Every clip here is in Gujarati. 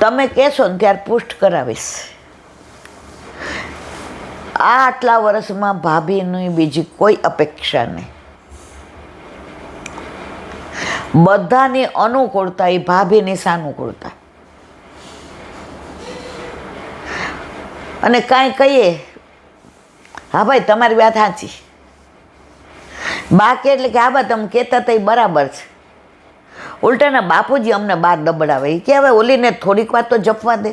તમે કહેશો ને ત્યારે પુષ્ટ કરાવીશ. આટલા વર્ષમાં ભાભીની બીજી કોઈ અપેક્ષા નહીં. બધાની અનુકૂળતા એ ભાભીની સાનુકૂળતા. અને કાંઈ કહીએ, હા ભાઈ તમારી વાત સાચી, બા કે એટલે કે હા બા તમે કહેતા તો એ બરાબર છે. ઉલટાના બાપુજી અમને બહાર દબડાવે, એ કે હવે ઓલીને થોડીક વાર તો જપવા દે.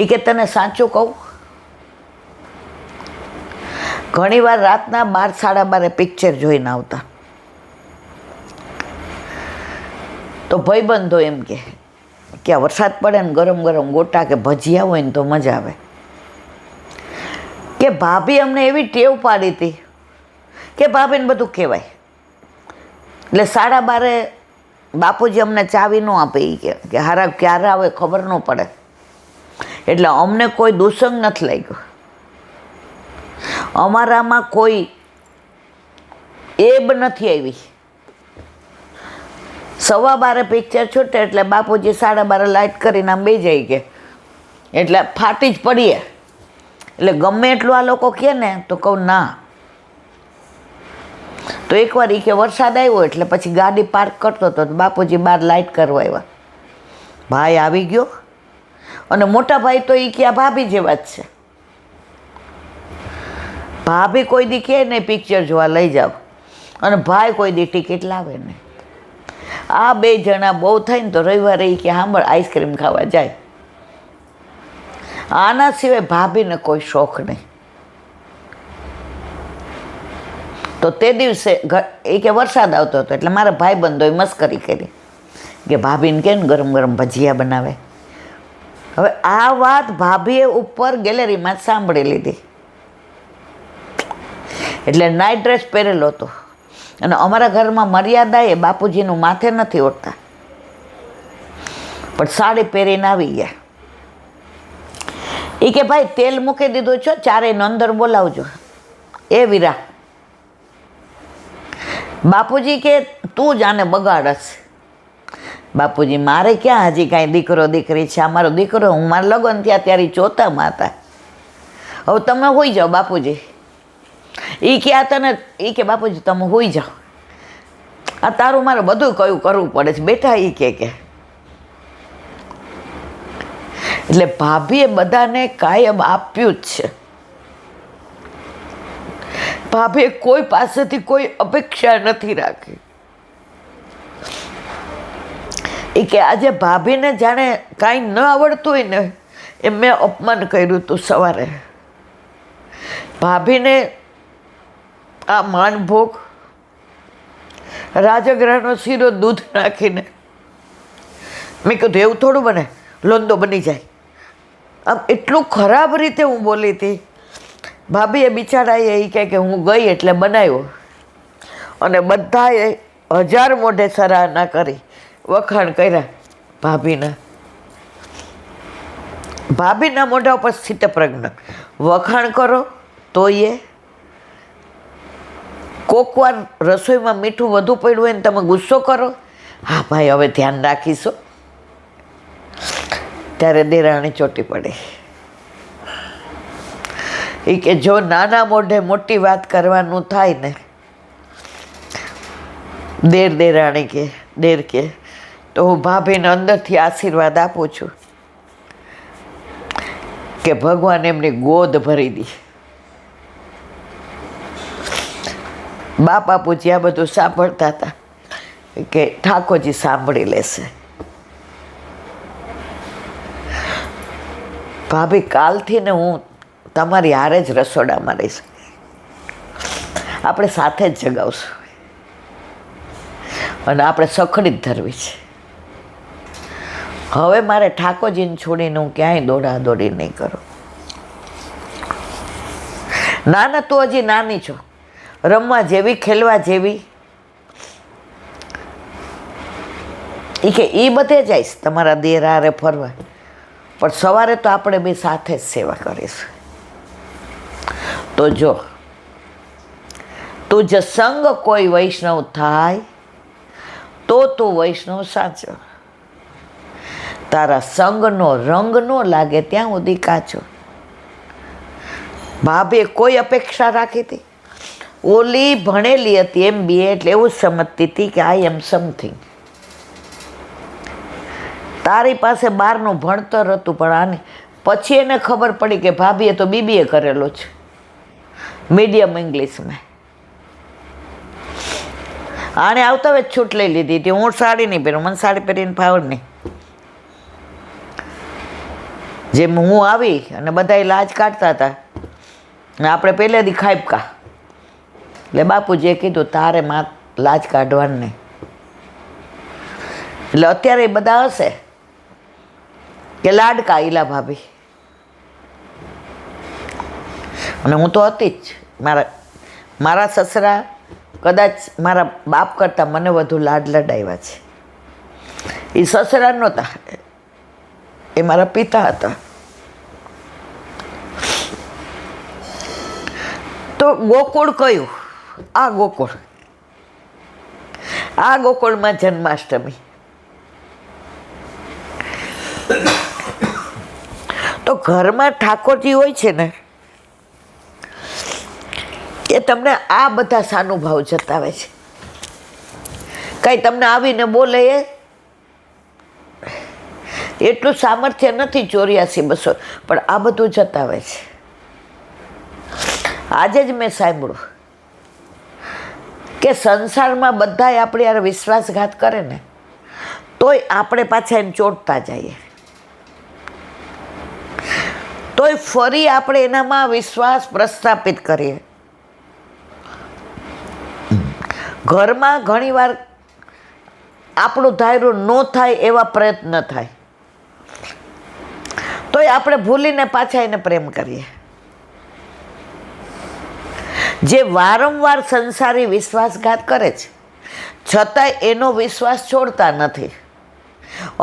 એ કે તને સાચું કહું, ઘણીવાર રાતના 12 સાડા 12 પિક્ચર જોઈને આવતા તો ભાઈબંધો એમ કે આ વરસાદ પડે ને ગરમ ગરમ ગોટા કે ભજીયા હોય ને તો મજા આવે. કે ભાભી અમને એવી ટેવ પાડી હતી કે ભાભીને બધું કહેવાય. એટલે 12:30 બાપુજી અમને ચાવી ન આપે. એ કે હારા ક્યારે આવે ખબર ન પડે. એટલે અમને કોઈ દુસંગ નથી લાગ્યો. અમારામાં કોઈ એબ નથી આવી. 12:15 પિક્ચર છૂટે એટલે બાપુજી 12:30 લાઇટ કરીને આમ બેસી જાય કે એટલે ફાટી જ પડીએ. એટલે ગમે એટલું આ લોકો કહે ને તો કહું ના. તો એકવાર એ કે વરસાદ આવ્યો એટલે પછી ગાડી પાર્ક કરતો હતો, બાપુજી બહાર લાઇટ કરવા આવ્યા. ભાઈ આવી ગયો અને મોટા ભાઈ તો એ કે આ ભાભી જેવા જ છે. ભાભી કોઈ દી કહે નહીં પિક્ચર જોવા લઈ જાઓ, અને ભાઈ કોઈ દી ટિકિટ લાવે નહીં. આ બે જણા બહુ થાય ને તો રવિવારે એ કે સાંભળ આઈસ્ક્રીમ ખાવા જાય. આના સિવાય ભાભીને કોઈ શોખ નહીં. તો તે દિવસે એ કે વરસાદ આવતો હતો એટલે મારા ભાઈબંધોએ મસ્કરી કરી કે ભાભીને કે ને ગરમ ગરમ ભજીયા બનાવે. હવે આ વાત ભાભીએ ઉપર ગેલેરીમાં સાંભળી લીધી. એટલે નાઇટ ડ્રેસ પહેરેલો હતો અને અમારા ઘરમાં મર્યાદા એ બાપુજીનું માથે નથી ઓઢતા, પણ સાડી પહેરીને આવી ગયા. એ કે ભાઈ તેલ મૂકી દીધું છો, ચારેયને અંદર બોલાવજો. એ વીરા, બાપુજી કે તું જ આને બગાડસ. બાપુજી મારે ક્યાં હજી કાંઈ દીકરો દીકરી છે, આ મારો દીકરો, હું મારા લગ્ન થયા ત્યારે ચોથામાં હતા. હવે તમે હોઈ જાઓ બાપુજી. એ કે આ તને, એ કે બાપુજી તમે હોઈ જાઓ, આ તારું મારે બધું કયું કરવું પડે છે બેટા. એ કે એટલે ભાભીએ બધાને કાયમ આપ્યું જ છે. ભાભીએ કોઈ પાસેથી કોઈ અપેક્ષા નથી રાખી. એ કે આજે ભાભીને જાણે કાંઈ ન આવડતું હોય ને એ મેં અપમાન કર્યું હતું સવારે. ભાભીને આ માનભોગ, રાજગરાનો શીરો દૂધ નાખીને, મેં કીધું એવું થોડું બને, લોંદો બની જાય. આમ એટલું ખરાબ રીતે હું બોલી હતી. ભાભીએ બિચારાએ એ કહે કે હું ગઈ એટલે બનાવ્યો, અને બધાએ 1000 મોઢે સરાહના કરી, વખાણ કર્યા ભાભીના. ભાભીના મોઢા ઉપર સ્થિતપ્રજ્ઞ. વખાણ કરો તો એ કોક વાર રસોઈમાં મીઠું વધુ પડ્યું હોય ને તમે ગુસ્સો કરો, હા ભાઈ હવે ધ્યાન રાખીશું, ત્યારે દેરાણી ચોટી પડે. એ કે જો નાના મોઢે મોટી વાત કરવાનું થાય ને, દેરાણી કે દેર કે, તો હું ભાભીને અંદરથી આશીર્વાદ આપું છું કે ભગવાન એમની ગોદ ભરી દી. બા બાપુજી આ બધું સાંભળતા હતા કે ઠાકોરજી સાંભળી લેશે. ભાભી કાલથી ને હું તમારી હારે જ રસોડામાં રહીશ, આપણે સાથે જ જગાવશું, અને આપણે સખડી જ ધરવી છે. હવે મારે ઠાકોરજીને છોડીને હું ક્યાંય દોડાદોડી નહીં કરું. ના તું હજી નાની છો, રમવા જેવી, ખેલવા જેવી. એ કે એ બધે જઈશ તમારા દેર હારે ફરવા, પણ સવારે તો આપણે બે સાથે જ સેવા કરીશું. તો જો તુજ સંગ કોઈ વૈષ્ણવ થાય તો તું વૈષ્ણવ સાચો. તારા સંગનો રંગ ન લાગે ત્યાં સુધી કાચો. ભાભીએ કોઈ અપેક્ષા રાખી હતી? ઓલી ભણેલી હતી MBA, એટલે એવું સમજતી હતી કે આઈ એમ સમથિંગ. તારી પાસે બહારનું ભણતર હતું, પણ આને પછી એને ખબર પડી કે ભાભીએ તો BBA કરેલો છે, મીડિયમ ઇંગ્લિશમાં. આને આવતા હવે છૂટ લઈ લીધી હતી, હું સાડી નહીં પહેરું, મને સાડી પહેરીને ફાવે નહીં. જેમ હું આવી અને બધા લાજ કાઢતા હતા, આપણે પહેલેથી ખાઈપકા, એટલે બાપુજીએ કીધું તારે માં લાજ કાઢવાની નહીં. એટલે અત્યારે બધા હશે કે લાડકા ઈલા ભાભી, અને હું તો હતી જ. મારા સસરા કદાચ મારા બાપ કરતાં મને વધુ લાડ લડાવ્યા છે. એ સસરા નહોતા, એ મારા પિતા હતા. તો ગોકુળ કયું? આ ગોકુળ. આ ગોકુળમાં જન્માષ્ટમી. તો ઘરમાં ઠાકોરજી હોય છે ને, એ તમને આ બધા સાનુભાવ જતાવે છે. કઈ તમને આવીને બોલે એટલું સામર્થ્ય નથી 84-200, પણ આ બધું જતાવે છે. આજે જ મેં સાંભળ્યું કે સંસારમાં બધા આપણે યાર વિશ્વાસઘાત કરે ને, તોય આપણે પાછા એને ચોંટતા જઈએ, તોય ફરી આપણે એનામાં વિશ્વાસ પ્રસ્થાપિત કરીએ. ઘરમાં ઘણીવાર આપણું ધાર્યું ન થાય એવા પ્રયત્ન થાય, તોય આપણે ભૂલીને પાછા એને પ્રેમ કરીએ. જે વારંવાર સંસારી વિશ્વાસઘાત કરે છે, છતાંય એનો વિશ્વાસ છોડતા નથી.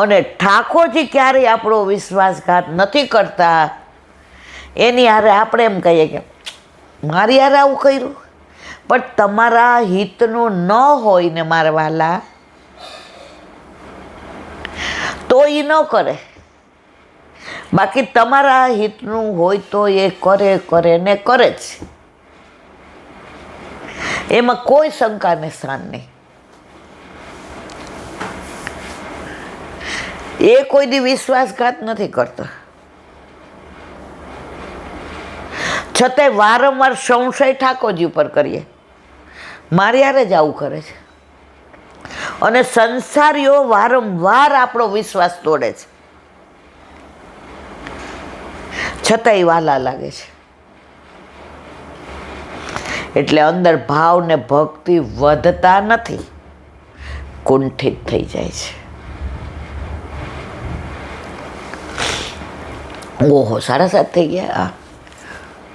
અને ઠાકોરજી ક્યારેય આપણો વિશ્વાસઘાત નથી કરતા. એની હારે આપણે એમ કહીએ કે મારી હારે આવું કર્યું, પણ તમારા હિતનું ન હોય ને મારા વાલા, તો એ ન કરે. બાકી તમારા હિતનું હોય તો એ કરે ને કરે જ. એમાં કોઈ શંકાને સ્થાન નહીં. એ કોઈ દી વિશ્વાસઘાત નથી કરતો, છતાંય વારંવાર સંશય ઠાકોરજી ઉપર કરીએ. મારી હારે જ આવું કરે છે. અને સંસારીઓ વારંવાર આપણો વિશ્વાસ તોડે છે, છતાંય વાલા લાગે છે. એટલે અંદર ભાવ ને ભક્તિ વધતા નથી, કુંઠિત થઈ જાય છે. ઓહો, 7:30 થઈ ગયા.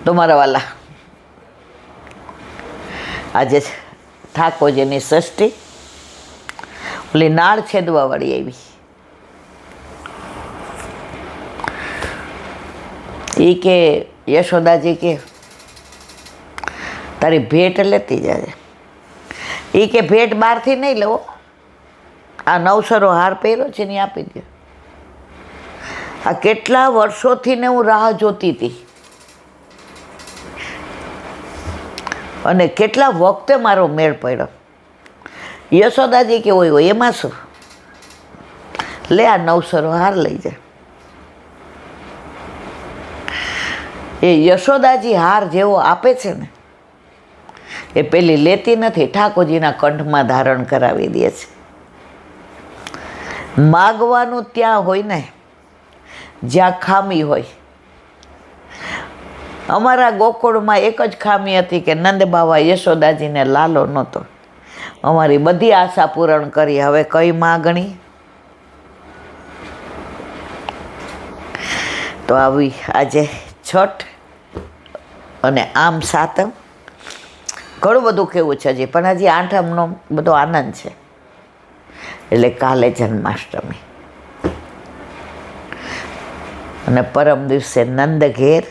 તો મારા વાલા, આજે ઠાકોરજીની ષષ્ઠી, ઓલી નાળ છેદવા વાળી આવી. એ કે યશોદાજી કે તારી ભેટ લેતી જાય. એ કે ભેટ બહારથી નહીં લેવો, આ નવસરો હાર પહેર્યો છે ને આપી દે. આ કેટલા વર્ષોથી ને હું રાહ જોતી હતી, અને કેટલા વખતે મારો મેળ પડ્યો. યશોદાજી કે હોય એમાં શું, લે આ નવસરો હાર લઈ જાય. એ યશોદાજી હાર જેવો આપે છે ને, એ પેલી લેતી નથી, ઠાકોરજીના કંઠમાં ધારણ કરાવી દે છે. માગવાનું ત્યાં હોય ને જ્યાં ખામી હોય. અમારા ગોકુળમાં એક જ ખામી હતી કે નંદ બાવા યશોદાજીને લાલો નહોતો. અમારી બધી આશા પૂરણ કરી, હવે કઈ માગણી? તો આવી આજે છઠ અને આમ સાતમ. ઘણું બધું કેવું છે હજી, પણ હજી આઠમનો બધો આનંદ છે. એટલે કાલે જન્માષ્ટમી, અને પરમ દિવસે નંદ ઘેર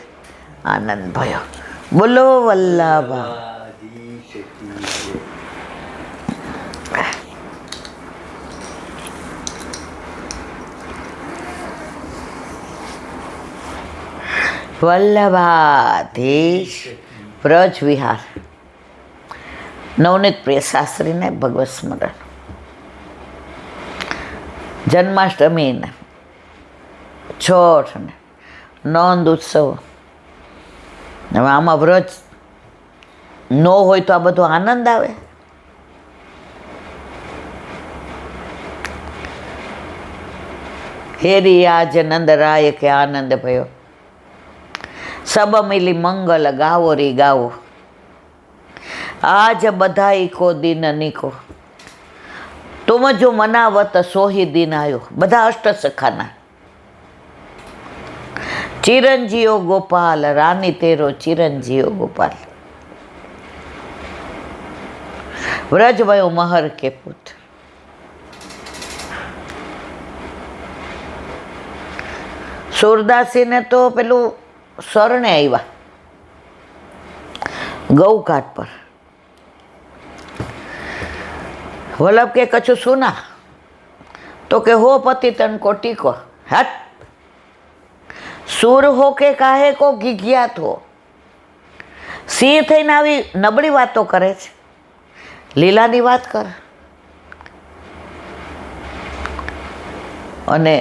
આનંદ ભયો. બોલો વલ્લભા. વલ્લભાધીશ વ્રજ વિહાર નવનીત પ્રિય શાસ્ત્રીને ભગવત સ્મરણ. જન્માષ્ટમીને છઠ ને નોંદ ઉત્સવ. હવે આમાં વ્રજ ન હોય તો આ બધો આનંદ આવે. હેરી આજ નંદરાય કે આનંદ ભયો, સબ મિલી મંગલ ગાવો રી ગાવો, આજ બધાઈ કો દિન નીકો, તુમ જો મનાવત સોહી દિન આયો. બધા અષ્ટસખાના. ચિરંજીવો ગોપાલ રાની તેરો ચિરંજીવો ગોપાલ, વ્રજ વયો મહર કે પુત્ર. સુરદાસીને તો પેલું શરણે આવ્યા ગૌઘાટ પર. વલ્લભ કે કછું સુના? તો કે હો પતિ તન કો ટીકો. હટ, સુર હો કે કાહે કો ગીગ્યાત હો. સિંહ થઈને આવી નબળી વાતો કરે છે. લીલાની વાત કર. અને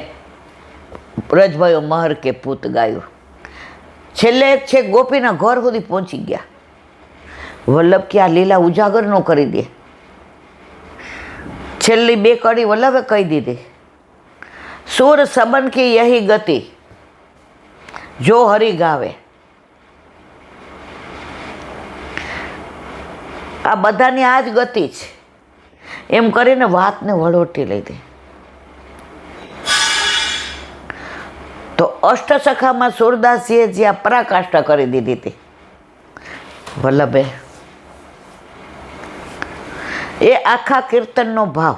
વ્રજભાઈઓ મહર કે પૂત ગાયું. છેલ્લે છે ગોપીના ઘર સુધી પહોંચી ગયા. વલ્લભ કે આ લીલા ઉજાગર ન કરી દે. છેલ્લી બે કડી વલ્લભે કહી દીધી. સુર સબન કી યહી ગતિ, જો હરી ગાવે. આ બધાની આ જ ગતિ છે એમ કરીને વાતને વળોટી લીધી. તો અષ્ટસખામાં સુરદાસીએ જ્યાં પરાકાષ્ઠા કરી દીધી હતી વલ્લભે, એ આખા કીર્તનનો ભાવ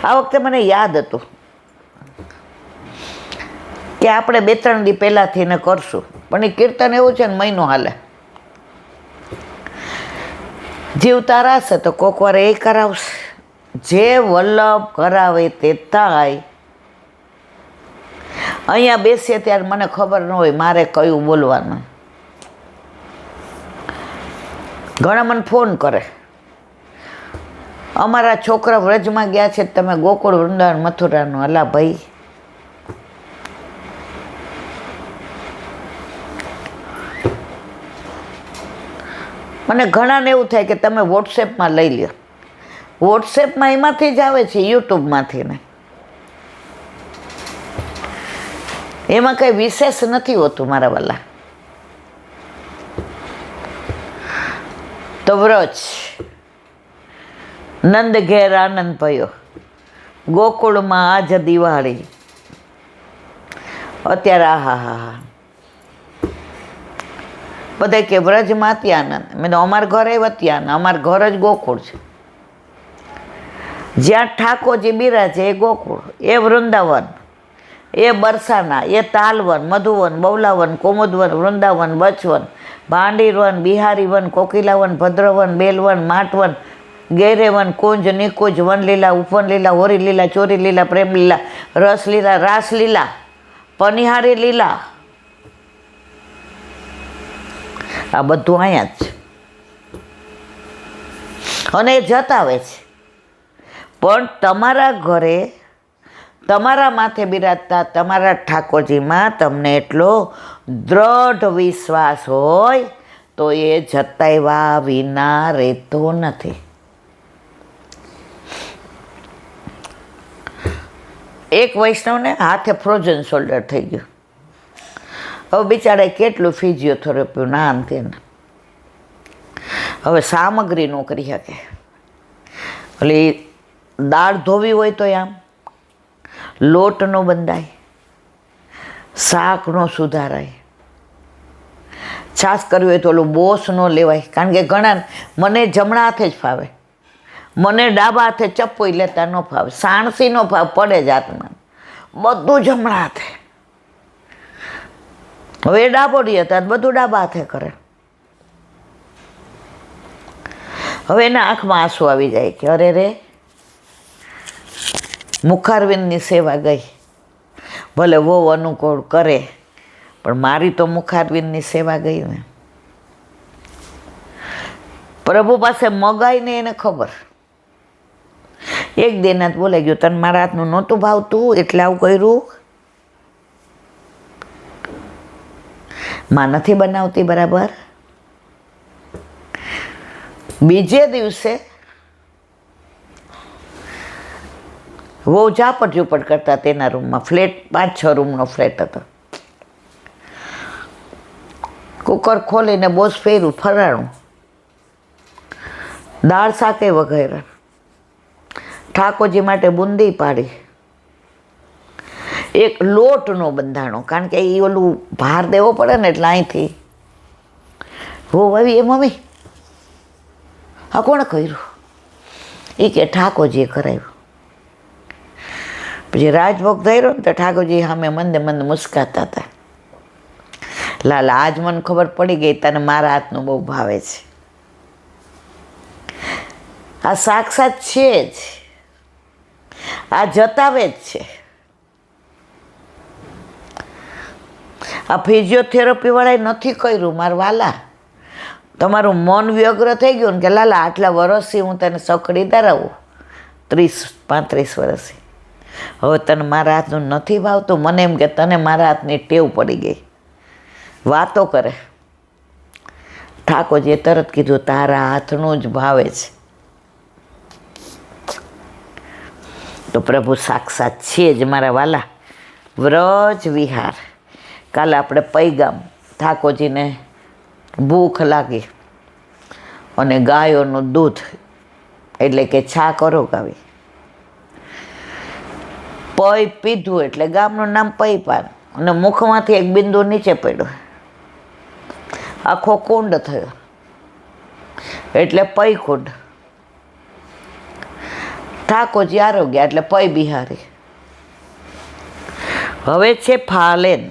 આ વખતે મને યાદ હતું કે આપણે 2-3 દી પહેલાંથી ને કરશું, પણ એ કીર્તન એવું છે ને મહિનો હાલે. જીવતા રહેશે તો કોક વાર એ કરાવશે. જે વલ્લભ કરાવે તે થાય. અહીંયા બેસીએ ત્યારે મને ખબર ન હોય મારે કયું બોલવાનું. ઘણા મને ફોન કરે, અમારા છોકરા વ્રજમાં ગયા છે, તમે ગોકુળ વૃંદાવન મથુરાનું. અલા ભાઈ, મને ઘણાને એવું થાય કે તમે વોટ્સએપમાં લઈ લ્યો. વોટ્સએપમાં એમાંથી જ આવે છે, યુટ્યુબમાંથી ને. એમાં કંઈ વિશેષ નથી હોતું મારા વાલા. તો વ્રજ નંદ ઘેર આનંદ ભયો, ગોકુળમાં આજ દિવાળી. અત્યારે આહા હા બધા કે વ્રજમાં ત્યાં આનંદ. મેં તો અમારા ઘરે ત્યાં, અમારા ઘર જ ગોકુળ છે. જ્યાં ઠાકોરજી બિરાજે એ ગોકુળ, એ વૃંદાવન, એ બરસાના, એ તાલવન, મધુવન, બૌલાવન, કોમોદવન, વૃંદાવન, બચવન, ભાંડીરવન, બિહારીવન, કોકિલાવન, ભદ્રવન, બેલવન, માટવન, ગેરેવન, કુંજ, નિકુંજ, વનલીલા, ઉપવનલીલા, હોરીલીલા, ચોરીલીલા, પ્રેમલીલા, રસલીલા, રાસલીલા, પનિહારી લીલા. આ બધું અહીંયા જ છે. અને એ જતાવે છે. પણ તમારા ઘરે તમારા માથે બિરાજતા તમારા ઠાકોરજીમાં તમને એટલો દ્રઢ વિશ્વાસ હોય તો એ જતાવ્યા વિના રહેતો નથી. એક વૈષ્ણવને હાથે ફ્રોઝન શોલ્ડર થઈ ગયું. હવે બિચારાએ કેટલું ફિઝિયોથેરાપી ના અંતે. હવે સામગ્રી ન કરી શકે. એટલે દાળ ધોવી હોય તો આમ લોટ ન બંધાય, શાક ન સુધારાય, છાશ કરવી હોય તો ઓલું બોસ ન લેવાય. કારણ કે ઘણા મને જમણા હાથે જ ફાવે, મને ડાબા હાથે ચપ્પોઈ લેતા ન ફાવે, સાણસી ન ફાવે, પડે જ હાથમાં. બધું જમણા હાથે. હવે એ ડાબોડી હતા બધું ડાબા હાથે કરે. હવે એના આંખમાં આંસુ આવી જાય કે અરે રે, મુખારવિંદની સેવા ગઈ. ભલે વહુ અનુકૂળ કરે, પણ મારી તો મુખારવિંદની સેવા ગઈ ને. પ્રભુ પાસે મગાઈ ને એને ખબર. એક દિન જ બોલાઈ ગયો, તને મારા હાથનું નહોતું ભાવતું એટલે આવું કર્યું. માં નથી બનાવતી બરાબર. બીજે દિવસે વહુ ઝાપટ ઝૂપટ કરતા તેના રૂમમાં. ફ્લેટ 5-6 રૂમનો ફ્લેટ હતો. કુકર ખોલીને બોસ ફેર્યું, ફરાણું, દાળ શાકે વગેરે. ઠાકોરજી માટે બુંદી પાડી. એક લોટનો બંધાણો, કારણ કે એ ઓલું ભાર દેવો પડે ને એટલે અહીંથી હો આવી. એ મમ્મી આ કોણે કર્યું? એ કે ઠાકોરજીએ કરાવ્યું. પછી રાજભોગ ધર્યો ને તો ઠાકોરજી સામે મંદે મંદ મુસ્કાતા હતા. લાલા આજ મને ખબર પડી ગઈ તને મારા હાથનું બહુ ભાવે છે. આ સાક્ષાત છે જ, આ જતાવે જ છે. આ ફિઝિયોથેરાપી વાળાએ નથી કર્યું. મારા વાલા, તમારું મન વ્યગ્ર થઈ ગયું ને કે લાલા આટલા વર્ષથી હું તને સખડી ધરાવું, 30-35 વર્ષથી, હવે તને મારા હાથનું નથી ભાવતું. મને એમ કે તને મારા હાથની ટેવ પડી ગઈ. વાતો કરે. ઠાકોરજીએ તરત કીધું તારા હાથનું જ ભાવે છે. તો પ્રભુ સાક્ષાત છે જ મારા વાલા. વ્રજ વિહાર. કાલે આપણે પૈગામ. ઠાકોરજીને ભૂખ લાગી અને ગાયોનું દૂધ એટલે કે છાક અરોગાવી. પૈ પીધું એટલે ગામનું નામ પૈપાન, અને મુખમાંથી એક બિંદુ નીચે પડ્યું, આખો કુંડ થયો એટલે પૈ કુંડ. ઠાકોરજી આરોગ્ય એટલે પૈ બિહારી. હવે છે ફાલેન.